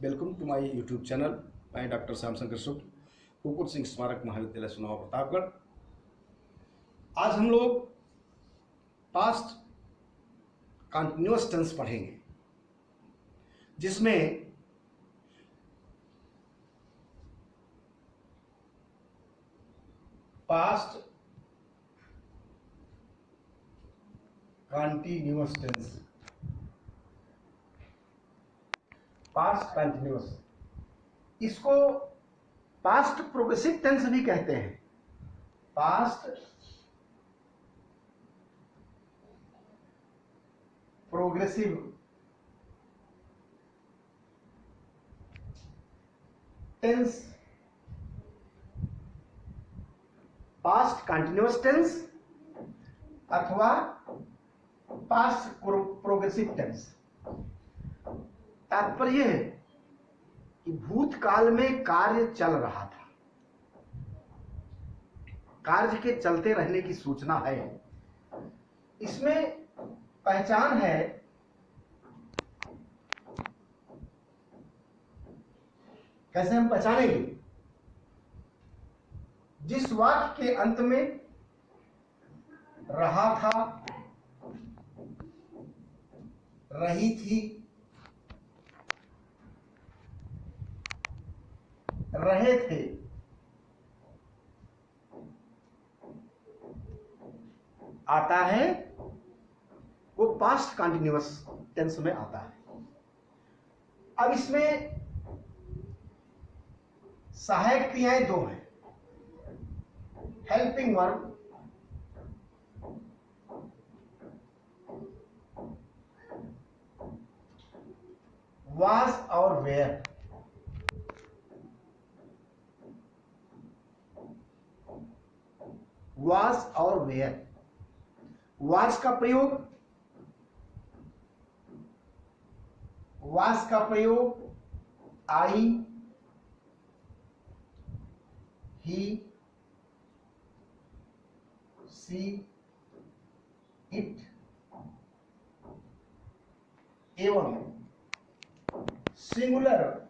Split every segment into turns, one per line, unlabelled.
Welcome to my YouTube channel. मैं doctor Shyamshankar Shukla, Kukut Singh स्मारक महाविद्यालय सुनावा प्रतापगढ़। आज हम लोग पास्ट कंटिन्यूअस टेंस पढ़ेंगे, जिसमें past continuous tense, past continuous, इसको पास्ट प्रोग्रेसिव टेंस भी कहते हैं। Past progressive tense, past continuous tense अथवा पास्ट प्रोग्रेसिव टेंस। तात्पर्य है कि भूतकाल में कार्य चल रहा था, कार्य के चलते रहने की सूचना है। इसमें पहचान है कैसे हम पहचानेंगे? जिस वाक्य के अंत में रहा था, रही थी, रहे थे, आता है, वो पास्ट कंटिन्यूअस टेंस में आता है। अब इसमें सहायक क्रियाएं दो हैं। हेल्पिंग वर्ब वाज और वेयर। वाज और वेयर। वाज का प्रयोग, वाज का प्रयोग आई, ही, सी, इट एवं सिंगुलर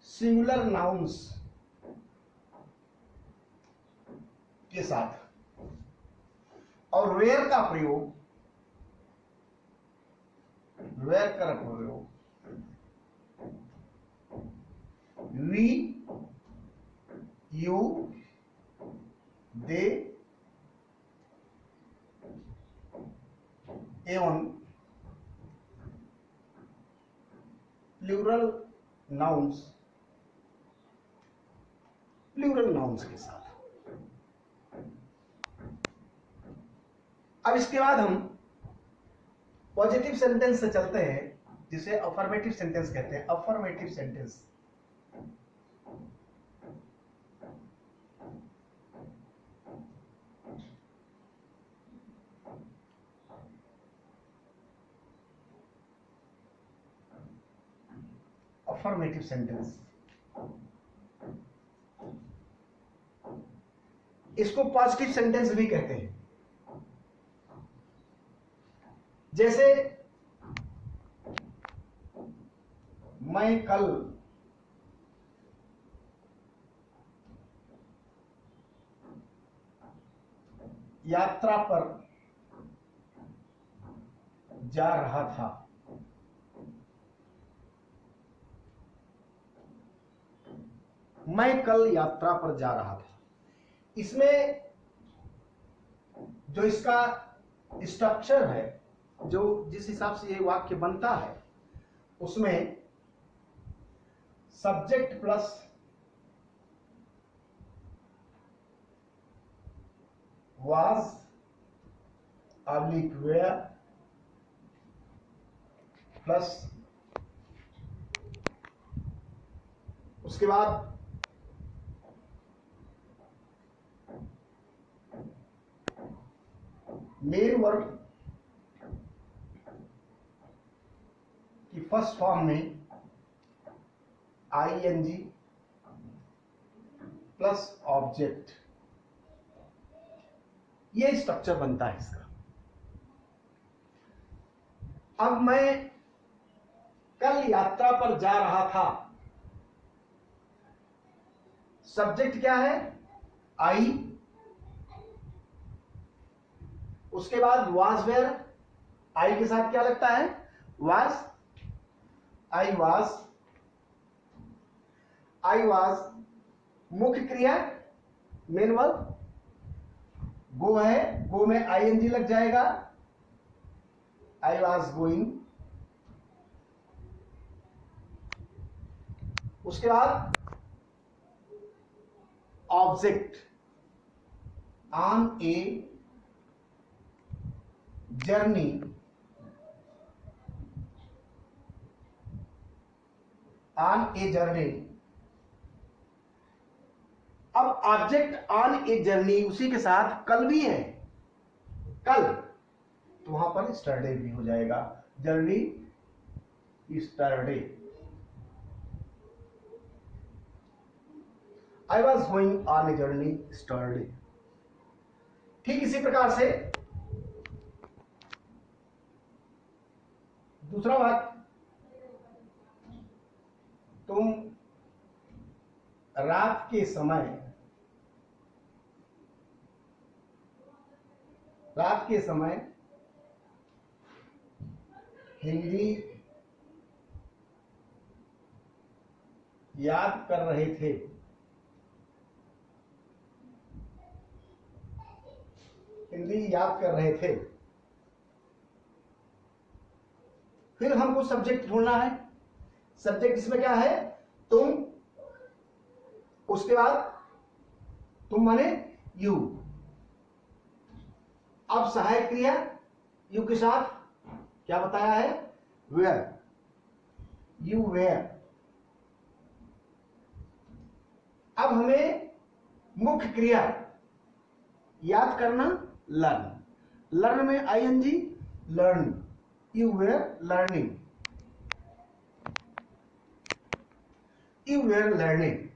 सिंगुलर नाउन्स के साथ, और वेयर का प्रयोग, वेयर का प्रयोग वी, यू, दे एवं प्लूरल नाउन्स, प्लूरल नाउन्स के साथ। अब इसके बाद हम पॉजिटिव सेंटेंस से चलते हैं, जिसे अफर्मेटिव सेंटेंस कहते हैं। अफर्मेटिव सेंटेंस, अफर्मेटिव सेंटेंस, इसको पॉजिटिव सेंटेंस भी कहते हैं। जैसे मैं कल यात्रा पर जा रहा था। मैं कल यात्रा पर जा रहा था। इसमें जो इसका स्ट्रक्चर है, जो जिस हिसाब से ये वाक्य बनता है, उसमें subject plus was oblique were plus उसके बाद मेन वर्ब की फर्स्ट फॉर्म में आईएनजी प्लस ऑब्जेक्ट, ये स्ट्रक्चर बनता है इसका। अब मैं कल यात्रा पर जा रहा था। सब्जेक्ट क्या है? आई। उसके बाद वाज वेयर, आई के साथ क्या लगता है? Was. I was, I was मुख्य क्रिया मेन वर्ब। गो है, गो में आईएनजी लग जाएगा, आई वाज गोइंग। उसके बाद object on a journey, on a journey. अब ऑब्जेक्ट ऑन ए जर्नी उसी के साथ कल भी है, कल, तो वहां पर स्टरडे भी हो जाएगा। Journey yesterday. I was going on a journey yesterday. ठीक इसी प्रकार से दूसरा वाक्य, तुम रात के समय, रात के समय हिंदी याद कर रहे थे। हिंदी याद कर रहे थे। फिर हमको सब्जेक्ट ढूंढना है। सब्जेक्ट इसमें क्या है? तुम। उसके बाद तुम माने यू। अब सहायक क्रिया यू के साथ क्या बताया है? Were, you were. अब हमें मुख्य क्रिया याद करना, लर्न। लर्न में ING, learn, you were learning, you were learning.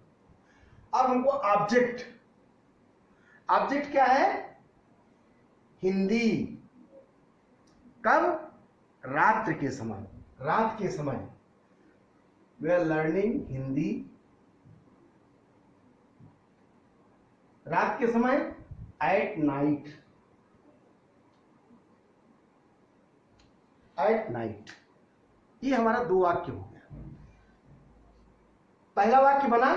अब हमको ऑब्जेक्ट, ऑब्जेक्ट क्या है? हिंदी। कब? रात्र के समय, रात के समय। वी आर लर्निंग हिंदी रात के समय, एट नाइट, एट नाइट। ये हमारा दो वाक्य हो गया। पहला वाक्य बना,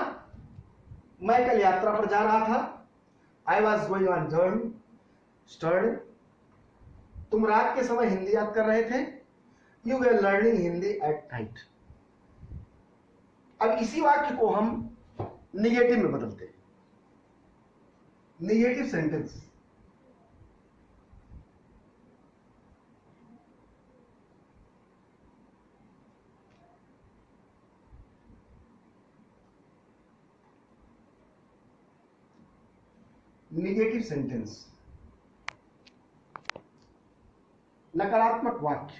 मैं कल यात्रा पर जा रहा था, I was going on journey yesterday. तुम रात के समय हिंदी याद कर रहे थे, you were learning Hindi at night. अब इसी वाक्य को हम निगेटिव में बदलते हैं। निगेटिव सेंटेंस, निगेटिव सेंटेंस, नकारात्मक वाक्य,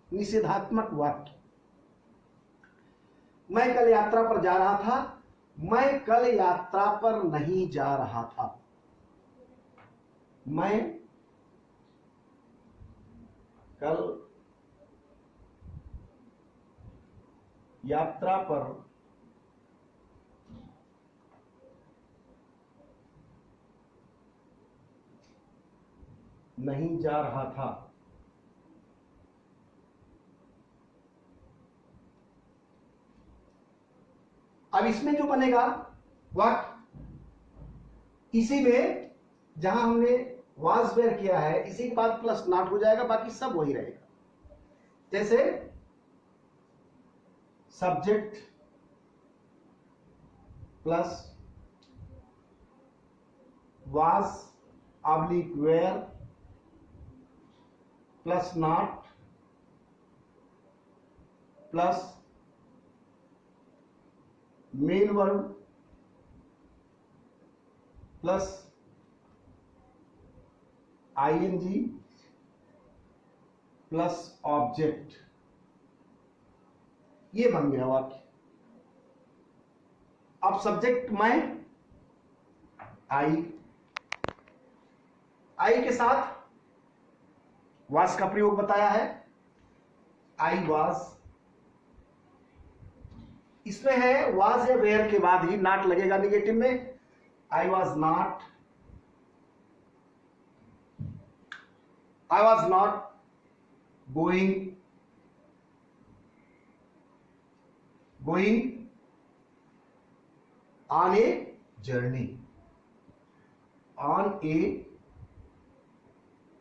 निषेधात्मक वाक्य। मैं कल यात्रा पर जा रहा था, मैं कल यात्रा पर नहीं जा रहा था। मैं कल यात्रा पर नहीं जा रहा था। अब इसमें जो बनेगा वाक्य, इसी में जहां हमने वाज वेयर किया है, इसी के बाद प्लस नॉट हो जाएगा, बाकी सब वही रहेगा। जैसे subject plus was oblique were plus not plus main verb plus ING plus object, ये बन गया वाक्य। अब सब्जेक्ट मैं, आई, आई के साथ वास का प्रयोग बताया है, आई वॉज, इसमें है वाज या वेयर के बाद ही नॉट लगेगा निगेटिव में। I was not, I was not going, going on a journey, on a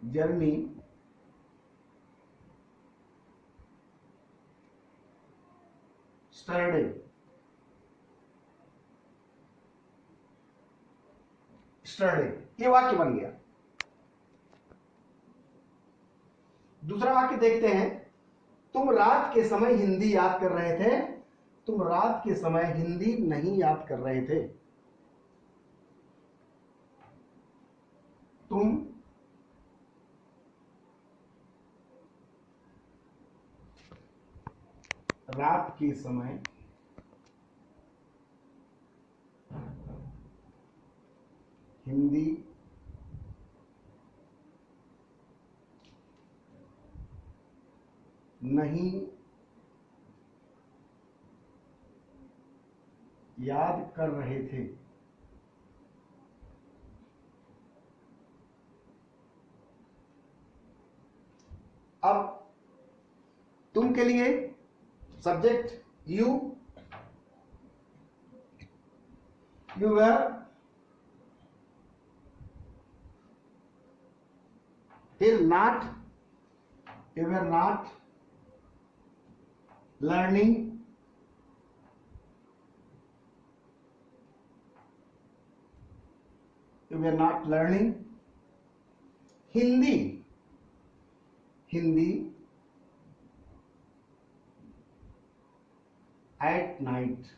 journey yesterday, yesterday, ये वाक्य बन गया। दूसरा वाक्य देखते हैं, तुम रात के समय हिंदी याद कर रहे थे, तुम रात के समय हिंदी नहीं याद कर रहे थे। तुम रात के समय हिंदी नहीं याद कर रहे थे। अब तुम के लिए subject you, you were till not, you were not learning, you were not learning Hindi, Hindi at night,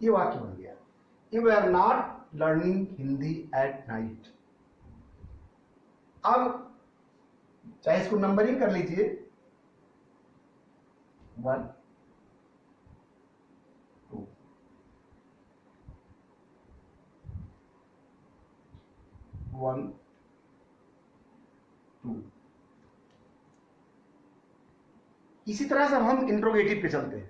ये वाक्य बन गया। You were not learning Hindi at night। अब चाहे इसको नंबरिंग कर लीजिए, 1 2 1 2। इसी तरह से हम इंट्रोगेटिव पे चलते हैं।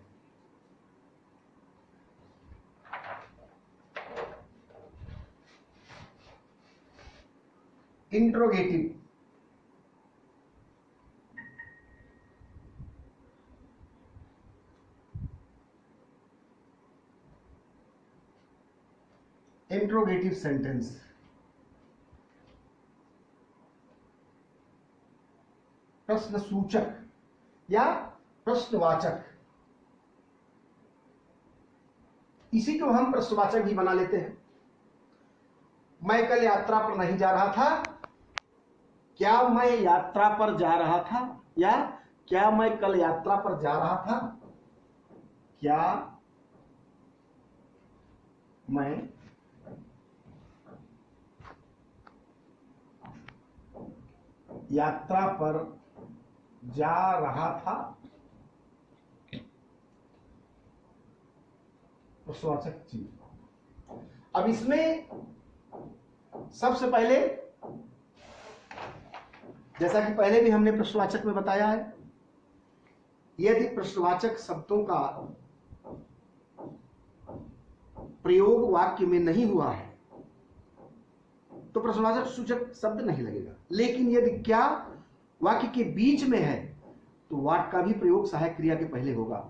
इंट्रोगेटिव, इंट्रोगेटिव सेंटेंस, प्रश्न सूचक या प्रश्नवाचक, इसी को हम प्रश्नवाचक भी बना लेते हैं। मैं कल यात्रा पर नहीं जा रहा था, क्या मैं यात्रा पर जा रहा था, या क्या मैं कल यात्रा पर जा रहा था, क्या मैं यात्रा पर जा रहा था, प्रश्नवाचक चीज। अब इसमें सबसे पहले, जैसा कि पहले भी हमने प्रश्नवाचक में बताया है, यदि प्रश्नवाचक शब्दों का प्रयोग वाक्य में नहीं हुआ है तो प्रश्नवाचक सूचक शब्द नहीं लगेगा। लेकिन यदि क्या वाक्य के बीच में है तो वाट का भी प्रयोग सहायक क्रिया के पहले होगा।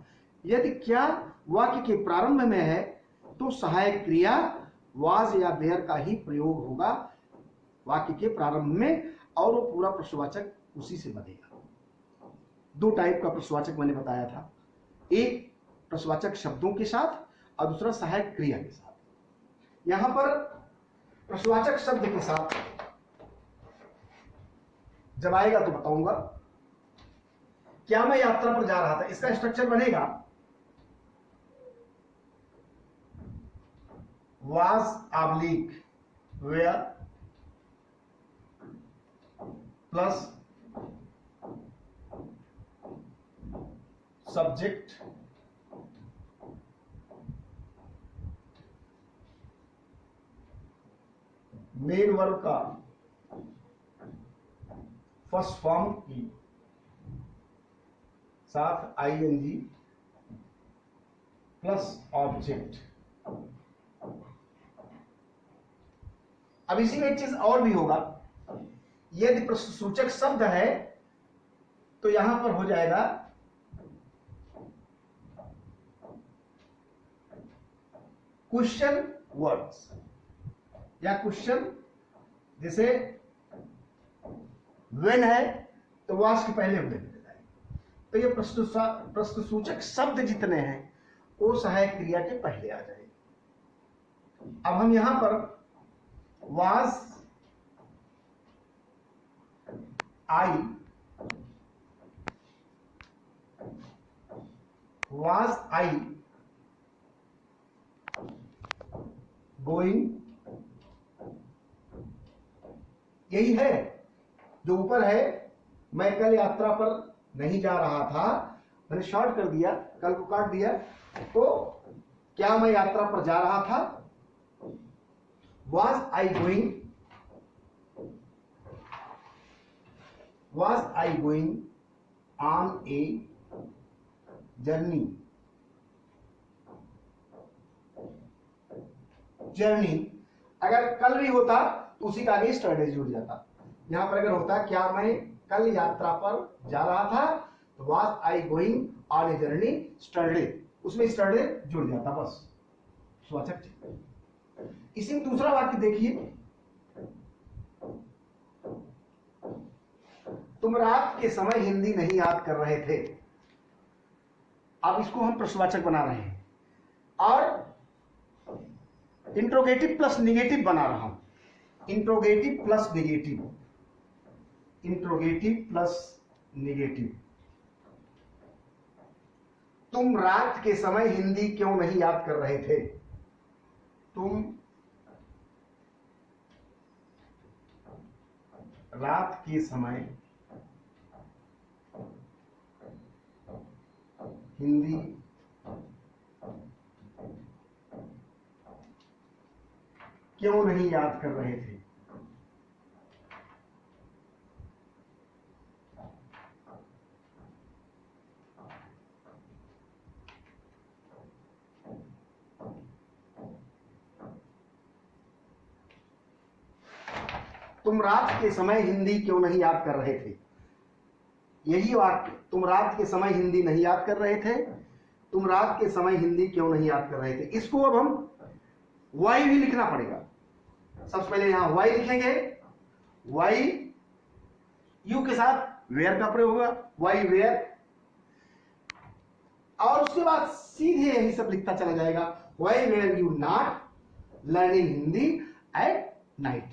यदि क्या वाक्य के प्रारंभ में है तो सहायक क्रिया वाज या वेयर का ही प्रयोग होगा वाक्य के प्रारंभ में, और वो पूरा प्रश्नवाचक उसी से बनेगा। दो टाइप का प्रश्नवाचक मैंने बताया था, एक प्रश्नवाचक शब्दों के साथ और दूसरा सहायक क्रिया के साथ। यहां पर प्रश्नवाचक शब्द के साथ जब आएगा तो बताऊंगा। क्या मैं यात्रा पर जा रहा था, इसका स्ट्रक्चर बनेगा was oblique where plus subject main verb का फर्स्ट फॉर्म की साथ आईएनजी प्लस ऑब्जेक्ट। अब इसी में एक चीज और भी होगा, यदि प्रश्नसूचक शब्द है तो यहां पर हो जाएगा क्वेश्चन वर्ड्स या क्वेश्चन, जैसे व्हेन है तो वास के पहले व्हेन मिल जाएगा। तो ये प्रश्नसूचक शब्द जितने हैं वो सहायक क्रिया के पहले आ जाएंगे। अब हम यहां पर वाज आई गोइंग, यही है जो ऊपर है। मैं कल यात्रा पर नहीं जा रहा था, मैंने शॉर्ट कर दिया, कल को काट दिया, तो क्या मैं यात्रा पर जा रहा था? Was I going on a journey? Journey अगर कल भी होता तो उसी का आगे स्टडी जुड़ जाता। यहां पर अगर होता क्या मैं कल यात्रा पर जा रहा था, तो was I going on a journey study, उसमें स्टडी जुड़ जाता, बस स्वाचक। इसी में दूसरा वाक्य देखिए, तुम रात के समय हिंदी नहीं याद कर रहे थे। अब इसको हम प्रश्नवाचक बना रहे हैं और इंट्रोगेटिव प्लस निगेटिव बना रहा हूं। Interrogative plus negative, interrogative plus negative. तुम रात के समय हिंदी क्यों नहीं याद कर रहे थे? तुम रात के समय हिंदी क्यों नहीं याद कर रहे थे? तुम रात के समय हिंदी क्यों नहीं याद कर रहे थे? यही वाक्य, तुम रात के समय हिंदी नहीं याद कर रहे थे, तुम रात के समय हिंदी क्यों नहीं याद कर रहे थे। इसको अब हम वाई भी लिखना पड़ेगा। सबसे पहले यहां वाई लिखेंगे, वाई यू के साथ वेयर का प्रयोग होगा, वाई वेयर, और उसके बाद सीधे यही सब लिखता चला जाएगा, why were you not learning Hindi at night.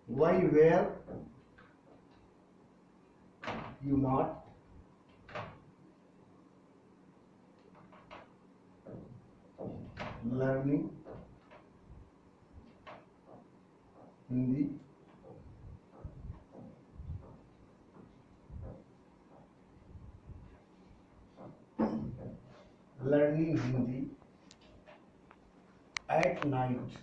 Why were you not learning Hindi at night?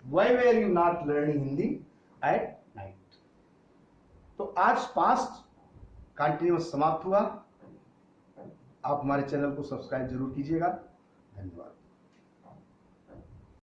Why were you not learning Hindi at night? तो आज पास्ट कंटिन्यूअस समाप्त हुआ। आप हमारे चैनल को सब्सक्राइब जरूर कीजिएगा। धन्यवाद।